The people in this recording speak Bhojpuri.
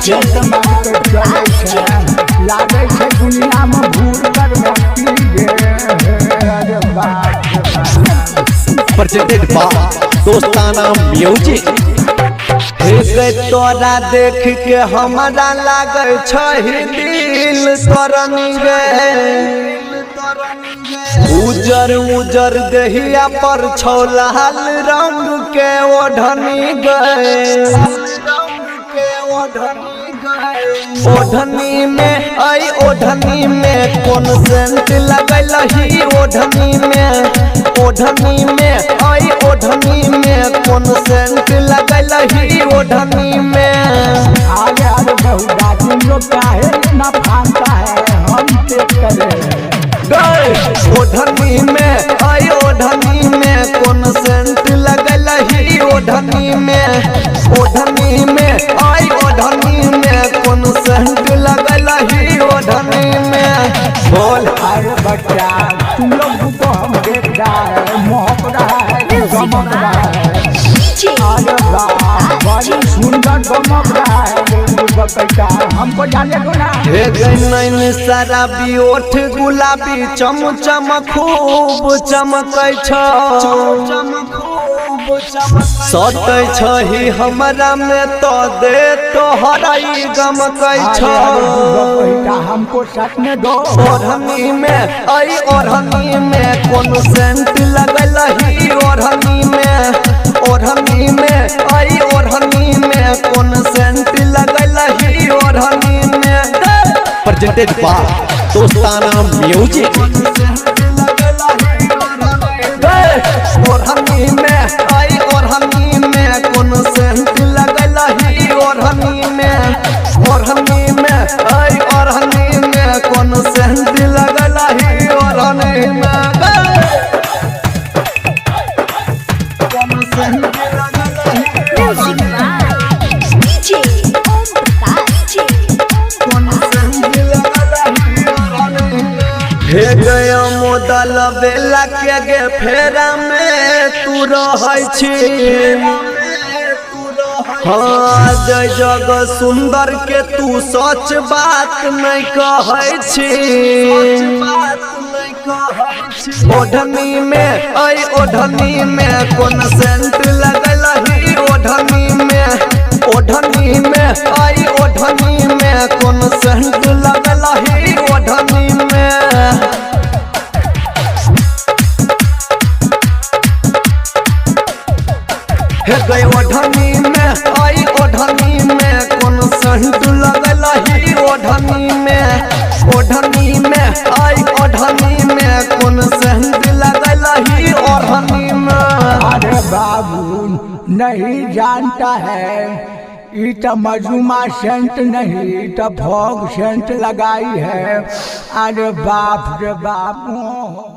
सेंट मार के चले छे लागे छे दुनिया में भूल कर व्यक्ति गे अरे बाप प्रेजेंटेड बाय दोस्ताना म्यूजिक। तोरा देख के हमारा लागे छही दिल करनी गे उजर उजर दहिया पर छौ लाल रंग के ओढ़नी गए ओढ़नी में आई ओढ़नी में कौन सेंट लगल ही ओढ़नी में आई ओढ़नी में कौन सेंट लगल ही ओढ़नी में आगे आगे बहुदा तुम लोग काहे ना फानता है हम चेक करे ओढ़नी में आई ओढ़नी में कौन सेंट लगल ही ओढ़नी में आई ओढ़नी में कौन सेंट लगल ही ओढ़नी में बोल। अरे बच्चा तुम लोग को हम देख रहा है मोहक रहा है गमक रहा है अरे वाह बड़ी सुंदर गमक रहा है बच्चा हमको जाने दो ना नैन शराबी ओठ गुलाबी चम चम खूब चमकै सटै छही हमरा में तो दे तोहराई गमकै हमको सच में दो ओढ़नी में आई ओढ़नी में कौन सेंट लगल ही ओढ़नी में आई ओढ़नी में कौन सेंट लगल ही ओढ़नी में प्रेजेंटेड बाय दोस्ताना म्यूजिक। ओढ़नी में आई ओढ़नी में कौन सेंट लगल ही ओढ़नी में आई ओढ़नी में कौन सेंट लगल ही ओढ़नी में कौन सेंट हे गया मोदल बेला के गे फेरा में तू रहै छी हाँ जय जग सुंदर के तू सच बात नहीं कहै छी ओढ़नी में आई ओढ़नी में कौन सेंट लगल ही ओढ़नी में आई ओढ़नी में कौन सेंट लगल ही ओढ़नी में हे गए ओढ़नी में आई ओढ़नी में कौन सेंट लगल ही ओढ़नी में आई ओढ़नी में कौन सेंट लगल ही ओढ़नी में। अरे बाबू नहीं जानता है ये तो मजूमा सेंट नहीं तो भोग सेंट लगाई है। अरे बाप रे बाप